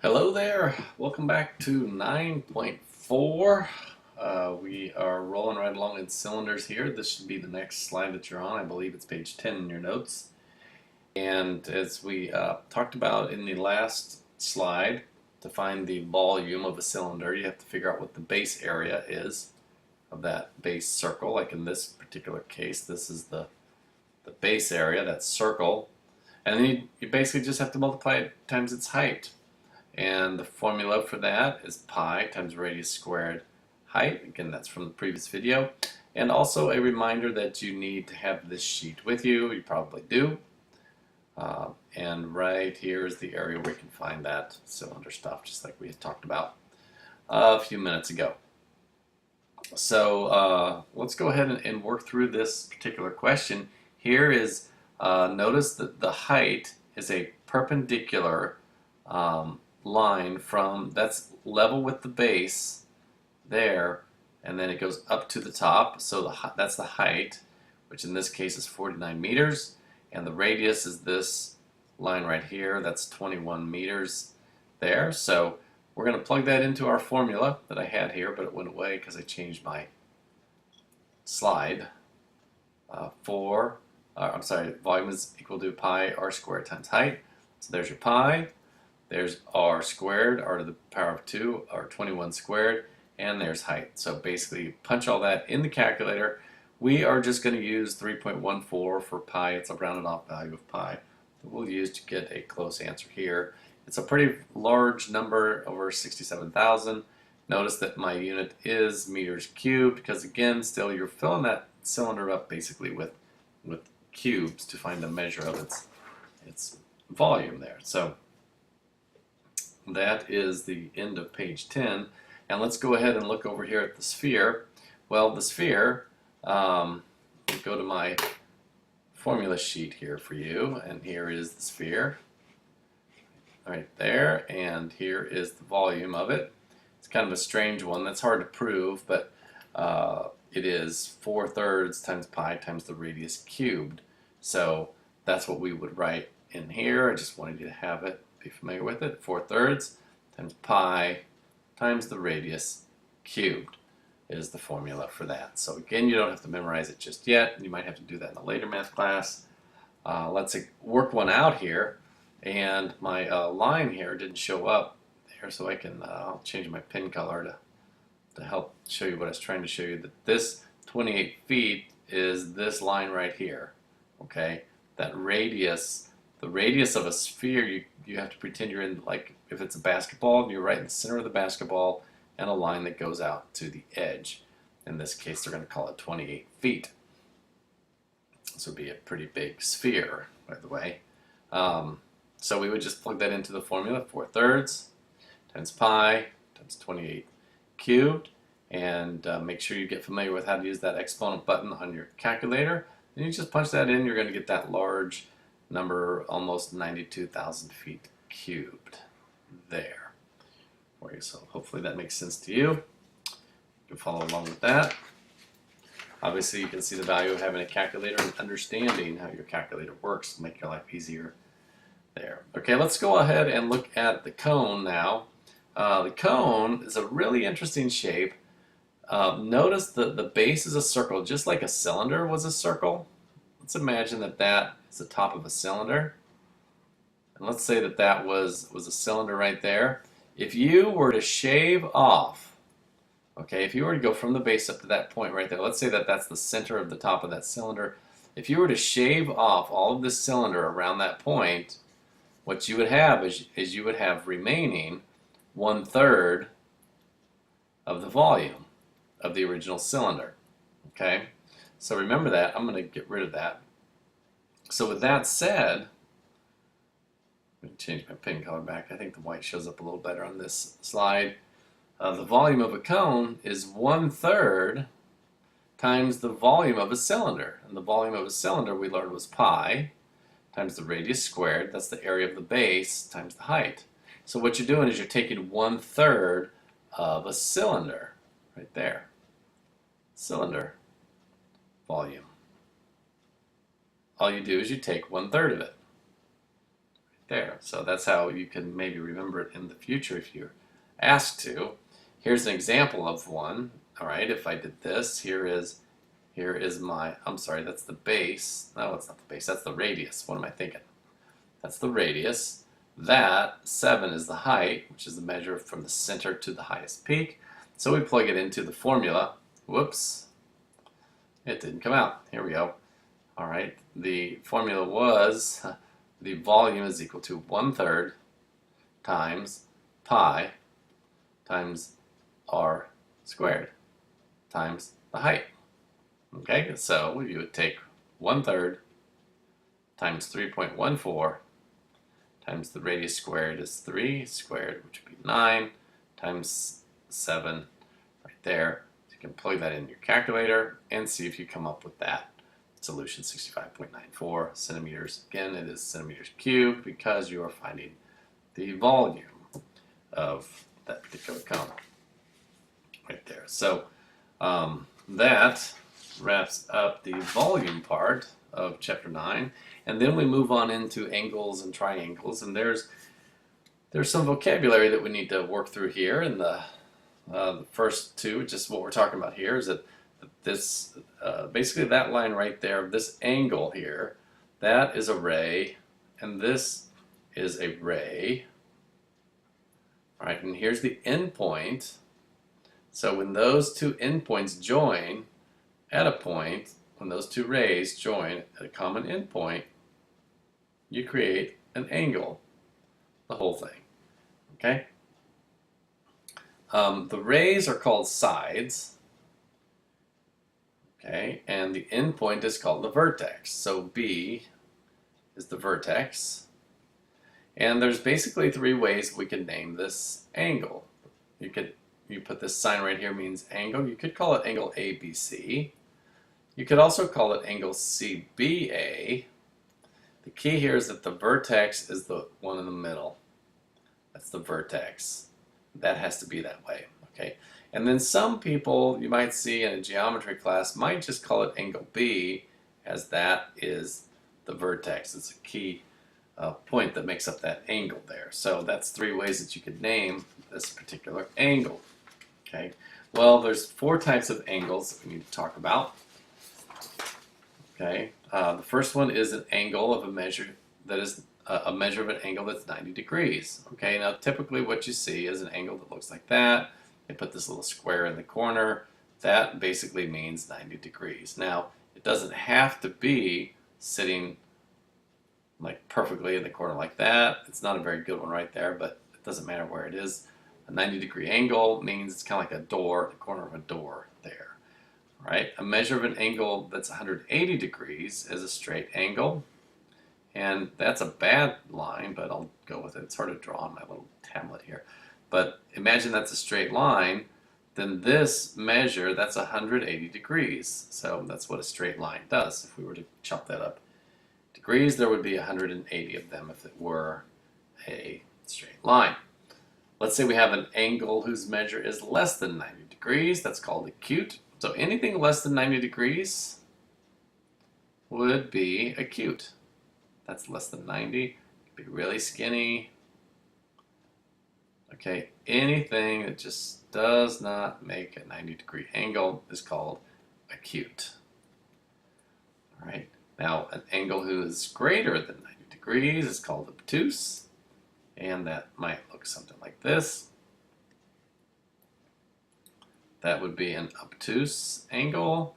Hello there, welcome back to 9.4. We are rolling right along in cylinders here. This should be the next slide that you're on. I believe it's page 10 in your notes. And as we talked about in the last slide, to find the volume of a cylinder, you have to figure out what the base area is of that base circle. Like in this particular case, this is the base area, that circle. And then you basically just have to multiply it times its height. And the formula for that is pi times radius squared height. Again, that's from the previous video. And also a reminder that you need to have this sheet with you. You probably do. And right here is the area where you can find that cylinder stuff, just like we had talked about a few minutes ago. So let's go ahead and work through this particular question. Here is, notice that the height is a perpendicular line from, that's level with the base there, and then it goes up to the top, so that's the height, which in this case is 49 meters, and the radius is this line right here, that's 21 meters there. So we're going to plug that into our formula that I had here, but it went away because I changed my slide. Volume is equal to pi r squared times height. So there's your pi. There's r squared, r to the power of 2, or 21 squared, and there's height. So basically, punch all that in the calculator. We are just going to use 3.14 for pi. It's a rounded off value of pi that we'll use to get a close answer here. It's a pretty large number, over 67,000. Notice that my unit is meters cubed, because again, still you're filling that cylinder up basically with cubes to find the measure of its volume there. So that is the end of page 10. And let's go ahead and look over here at the sphere. Well, the sphere, go to my formula sheet here for you, and here is the sphere right there, and here is the volume of it. It's kind of a strange one. That's hard to prove, but it is 4/3 times pi times the radius cubed. So that's what we would write in here. I just wanted you to have it, be familiar with it. 4/3 times pi times the radius cubed is the formula for that. So again, you don't have to memorize it just yet. You might have to do that in a later math class. Let's work one out here. And my line here didn't show up there, so I can I'll change my pen color to help show you what I was trying to show you. That this 28 feet is this line right here. Okay, that radius, the radius of a sphere, you have to pretend you're in, like if it's a basketball, you're right in the center of the basketball, and a line that goes out to the edge. In this case, they're going to call it 28 feet. This would be a pretty big sphere, by the way. So we would just plug that into the formula, 4/3 times pi times 28 cubed, and make sure you get familiar with how to use that exponent button on your calculator. And you just punch that in, you're going to get that large number, almost 92,000 feet cubed there for you. So hopefully that makes sense to you. You can follow along with that. Obviously, you can see the value of having a calculator and understanding how your calculator works to make your life easier there. Okay, let's go ahead and look at the cone now. The cone is a really interesting shape. Notice the base is a circle, just like a cylinder was a circle. Let's imagine that that is the top of a cylinder. And let's say that that was a cylinder right there. If you were to shave off, okay, if you were to go from the base up to that point right there, let's say that that's the center of the top of that cylinder. If you were to shave off all of this cylinder around that point, what you would have is you would have remaining 1/3 of the volume of the original cylinder. Okay, so remember that. I'm going to get rid of that. So with that said, I'm going to change my pen color back. I think the white shows up a little better on this slide. The volume of a cone is 1/3 times the volume of a cylinder. And the volume of a cylinder we learned was pi times the radius squared, that's the area of the base, times the height. So what you're doing is you're taking 1/3 of a cylinder, right there. Cylinder volume. All you do is you take 1/3 of it. there. So that's how you can maybe remember it in the future if you're asked to. Here's an example of one. All right, if I did this, here is my, I'm sorry, that's the base. No, it's not the base, that's the radius. What am I thinking? That's the radius. That 7 is the height, which is the measure from the center to the highest peak. So we plug it into the formula. Whoops, it didn't come out. Here we go. All right, the formula was the volume is equal to 1/3 times pi times r squared times the height. Okay, so you would take 1/3 times 3.14 times the radius squared is 3 squared, which would be 9, times 7 right there. So you can plug that in your calculator and see if you come up with that solution, 65.94 centimeters. Again, it is centimeters cubed because you are finding the volume of that particular cone right there. So that wraps up the volume part of chapter 9, and then we move on into angles and triangles, and there's some vocabulary that we need to work through here. And the first two, just what we're talking about here, is that this basically that line right there, this angle here, that is a ray, and this is a ray. All right, and here's the endpoint. So when those two endpoints join at a point, when those two rays join at a common endpoint, you create an angle, the whole thing. Okay? The rays are called sides. Okay, and the endpoint is called the vertex. So B is the vertex. And there's basically 3 ways we can name this angle. You put this sign right here, means angle. You could call it angle ABC. You could also call it angle CBA. The key here is that the vertex is the one in the middle. That's the vertex. That has to be that way. Okay. And then some people you might see in a geometry class might just call it angle B, as that is the vertex. It's a key point that makes up that angle there. So that's 3 ways that you could name this particular angle. Okay. Well, there's 4 types of angles that we need to talk about. Okay. The first one is an angle of a measure that is a measure of an angle that's 90 degrees. Okay. Now, typically what you see is an angle that looks like that. They put this little square in the corner. That basically means 90 degrees. Now, it doesn't have to be sitting like perfectly in the corner like that. It's not a very good one right there, but it doesn't matter where it is. A 90-degree angle means it's kind of like a door, the corner of a door there. Right? A measure of an angle that's 180 degrees is a straight angle. And that's a bad line, but I'll go with it. It's hard to draw on my little tablet here. But imagine that's a straight line. Then this measure, that's 180 degrees. So that's what a straight line does. If we were to chop that up degrees, there would be 180 of them if it were a straight line. Let's say we have an angle whose measure is less than 90 degrees. That's called acute. So anything less than 90 degrees would be acute. That's less than 90. It could be really skinny. Okay, anything that just does not make a 90-degree angle is called acute. All right. Now, an angle who is greater than 90 degrees is called obtuse, and that might look something like this. That would be an obtuse angle,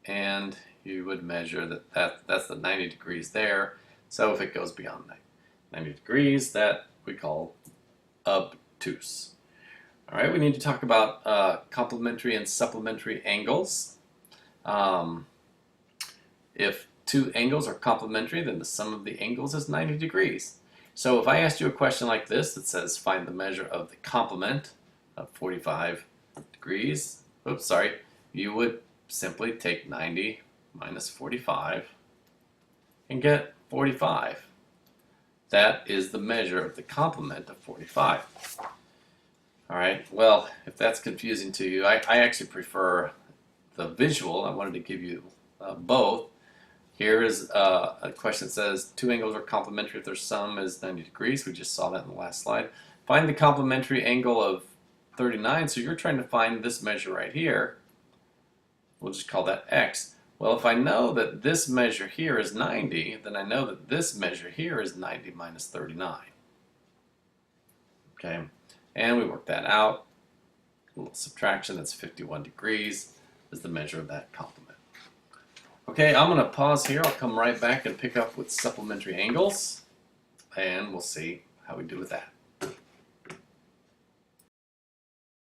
and you would measure that's the 90 degrees there. So if it goes beyond 90 degrees, that we call obtuse. All right, we need to talk about complementary and supplementary angles. If 2 angles are complementary, then the sum of the angles is 90 degrees. So if I asked you a question like this that says find the measure of the complement of 45 degrees, you would simply take 90 minus 45 and get 45. That is the measure of the complement of 45. All right, well, if that's confusing to you, I actually prefer the visual. I wanted to give you both. Here is a question that says two angles are complementary if their sum is 90 degrees. We just saw that in the last slide. Find the complementary angle of 39. So you're trying to find this measure right here. We'll just call that x. Well, if I know that this measure here is 90, then I know that this measure here is 90 minus 39. Okay, and we work that out. A little subtraction, that's 51 degrees is the measure of that complement. Okay, I'm going to pause here. I'll come right back and pick up with supplementary angles, and we'll see how we do with that.